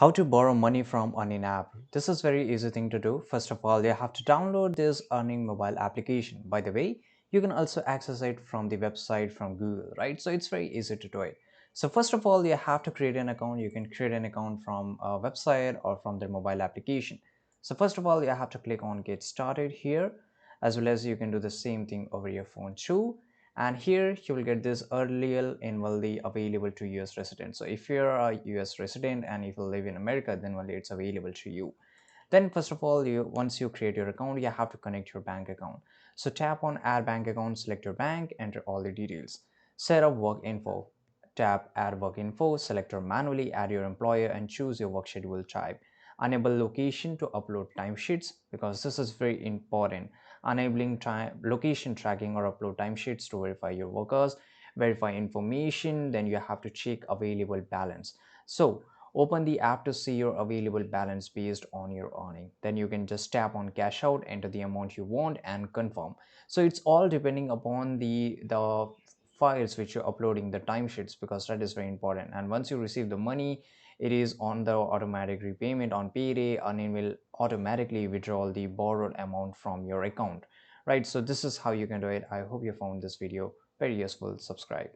How to borrow money from Earnin app. This is very easy thing to do. First of all, you have to download this Earning mobile application. By the way, you can also access it from the website from Google, right? So it's very easy to do it. So first of all, you have to create an account. You can create an account from a website or from their mobile application. So first of all, you have to click on get started here, as well as you can do the same thing over your phone too. And here you will get this earlier invalidity available to US residents. So if you're a US resident and if you live in America, then only it's available to you. Then first of all, you once you create your account, you have to connect your bank account. So tap on add bank account, select your bank, enter all the details. Set up work info. Tap add work info, select or manually add your employer and choose your work schedule type. Enable location to upload timesheets because this is very important. Enabling time location tracking or upload timesheets to verify your workers, verify information, then you have to check available balance. So open the app to see your available balance based on your earning. Then you can just tap on cash out, enter the amount you want and confirm. So it's all depending upon the files which you're uploading, the timesheets, because that is very important. And once you receive the money, it is on the automatic repayment on payday, and it will automatically withdraw the borrowed amount from your account, right? So this is how you can do it. I hope you found this video very useful. Subscribe.